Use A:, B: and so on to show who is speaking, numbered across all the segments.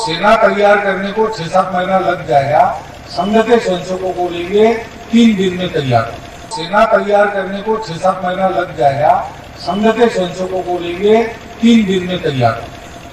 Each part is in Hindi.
A: सेना तैयार करने को 6-7 महीना लग जाएगा। संघ के स्वयंसेवकों को लेंगे 3 दिन में तैयार। सेना तैयार करने को 6-7 महीना लग जाएगा। संघ के स्वयंसेवकों को लेंगे 3 दिन में तैयार।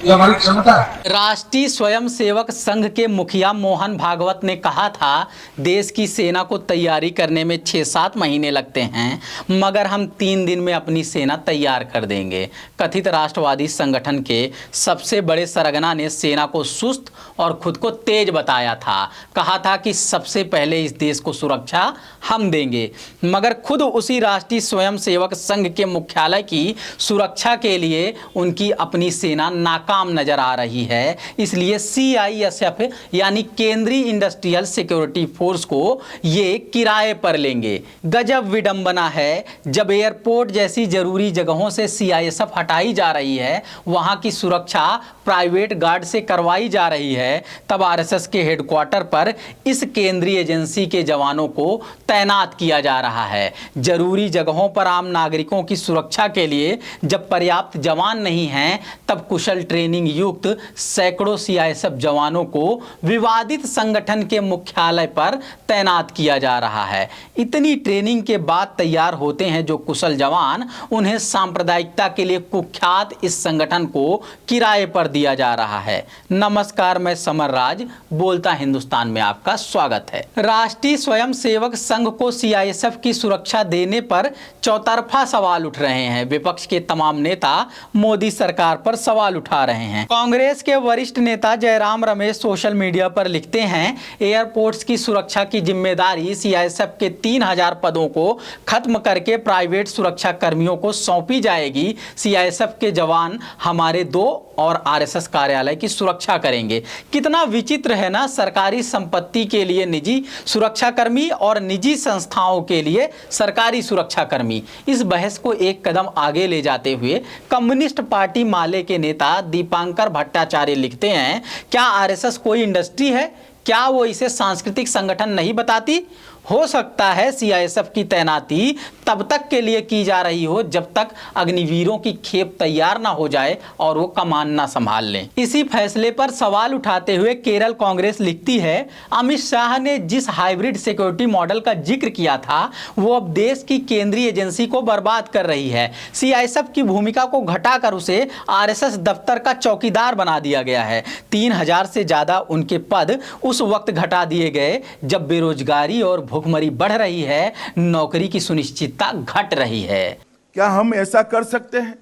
A: ये हमारी क्षमता है।
B: राष्ट्रीय स्वयंसेवक संघ के मुखिया मोहन भागवत ने कहा था, देश की सेना को तैयारी करने में 6-7 महीने लगते हैं, मगर हम 3 दिन में अपनी सेना तैयार कर देंगे। कथित राष्ट्रवादी संगठन के सबसे बड़े सरगना ने सेना को सुस्त और खुद को तेज बताया था। कहा था कि सबसे पहले इस देश को सुरक्षा हम देंगे, मगर खुद उसी राष्ट्रीय स्वयंसेवक संघ के मुख्यालय की सुरक्षा के लिए उनकी अपनी सेना नाकाम नजर आ रही है। इसलिए CISF यानी केंद्रीय इंडस्ट्रियल सिक्योरिटी फोर्स को ये किराए पर लेंगे। गजब विडंबना है, जब एयरपोर्ट जैसी जरूरी जगहों से CISF हटाई जा रही है, वहां की सुरक्षा प्राइवेट गार्ड से करवाई जा रही है, तब RSS के हेडक्वार्टर पर इस केंद्रीय एजेंसी के जवानों को तैनात किया जा रहा है। जरूरी जगहों पर आम नागरिकों की सुरक्षा के लिए जब पर्याप्त जवान नहीं हैं, तब कुशल ट्रेनिंग युक्त सैकड़ों CISF जवानों को विवादित संगठन के मुख्यालय पर तैनात किया जा रहा है। इतनी ट्रेनिंग के बाद तैयार होते हैं जो कुशल जवान, उन्हें सांप्रदायिकता के लिए कुख्यात इस संगठन को किराए पर दिया जा रहा है। नमस्कार, मैं समर राज बोलता हिंदुस्तान में आपका स्वागत है। राष्ट्रीय स्वयंसेवक संघ को CISF की सुरक्षा देने पर चौतरफा सवाल उठ रहे हैं। विपक्ष के तमाम नेता मोदी सरकार पर सवाल उठा रहे हैं। कांग्रेस के वरिष्ठ नेता जयराम रमेश सोशल मीडिया पर लिखते हैं, एयरपोर्ट्स की सुरक्षा की जिम्मेदारी CISF के 3000 पदों को खत्म करके प्राइवेट सुरक्षा कर्मियों को सौंपी जाएगी। CISF के जवान हमारे 2 और RSS कार्यालय की सुरक्षा करेंगे। कितना विचित्र है ना, सरकारी संपत्ति के लिए निजी सुरक्षाकर्मी और निजी संस्थाओं के लिए सरकारी सुरक्षाकर्मी। इस बहस को एक कदम आगे ले जाते हुए कम्युनिस्ट पार्टी माले के नेता दीपांकर भट्टाचार्य लिखते हैं, क्या RSS कोई इंडस्ट्री है? क्या वो इसे सांस्कृतिक संगठन नहीं बताती? हो सकता है CISF की तैनाती तब तक के लिए की जा रही हो जब तक अग्निवीरों की खेप तैयार ना हो जाए और वो कमान ना संभाल लें। इसी फैसले पर सवाल उठाते हुए केरल कांग्रेस लिखती है, अमित शाह ने जिस हाइब्रिड सिक्योरिटी मॉडल का जिक्र किया था, वो अब देश की केंद्रीय एजेंसी को बर्बाद कर रही है। CISF की भूमिका को घटाकर उसे RSS दफ्तर का चौकीदार बना दिया गया है। 3000 से ज्यादा उनके पद उस वक्त घटा दिए गए जब बेरोजगारी और भूखमरी बढ़ रही है, नौकरी की सुनिश्चितता घट रही है।
C: क्या हम ऐसा कर सकते हैं?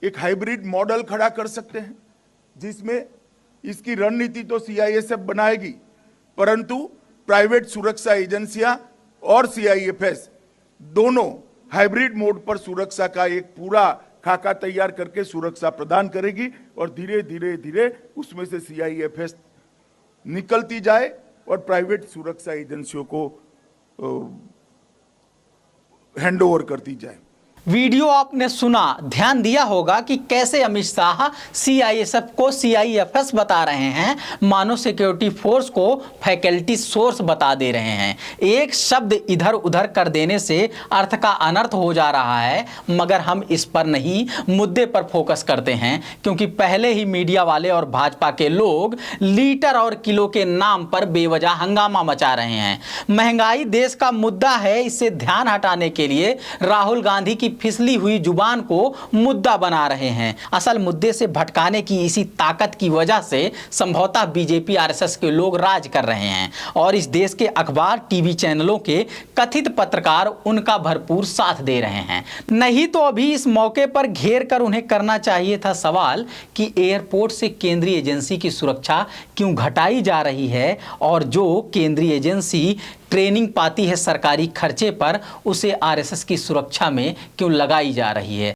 C: एक हाइब्रिड मॉडल खड़ा कर सकते हैं जिसमें इसकी रणनीति तो CISF बनाएगी, परंतु प्राइवेट सुरक्षा एजेंसियां और CIFS दोनों हाइब्रिड मोड पर सुरक्षा का एक पूरा खाका तैयार करके सुरक्षा प्रदान करेगी और धीरे धीरे उसमें से CIFS निकलती जाए और प्राइवेट सुरक्षा एजेंसियों को हैंडओवर करती जाए।
B: वीडियो आपने सुना, ध्यान दिया होगा कि कैसे अमित शाह CISF को CIFS बता रहे हैं, मानो सिक्योरिटी फोर्स को फैकल्टी सोर्स बता दे रहे हैं। एक शब्द इधर उधर कर देने से अर्थ का अनर्थ हो जा रहा है, मगर हम इस पर नहीं, मुद्दे पर फोकस करते हैं, क्योंकि पहले ही मीडिया वाले और भाजपा के लोग लीटर और किलो के नाम पर बेवजह हंगामा मचा रहे हैं। महंगाई देश का मुद्दा है, इससे ध्यान हटाने के लिए राहुल गांधी की फिसली हुई जुबान को मुद्दा बना रहे हैं। असल मुद्दे से भटकाने की इसी ताकत की वजह से संभवतः बीजेपी RSS के लोग राज कर रहे हैं और इस देश के अखबार टीवी चैनलों के कथित पत्रकार उनका भरपूर साथ दे रहे हैं। नहीं तो अभी इस मौके पर घेर कर उन्हें करना चाहिए था सवाल कि एयरपोर्ट से केंद्रीय एजेंसी की सुरक्षा क्यों घटाई जा रही है और जो केंद्रीय एजेंसी ट्रेनिंग पाती है सरकारी खर्चे पर, उसे RSS की सुरक्षा में क्यों लगाई जा रही है।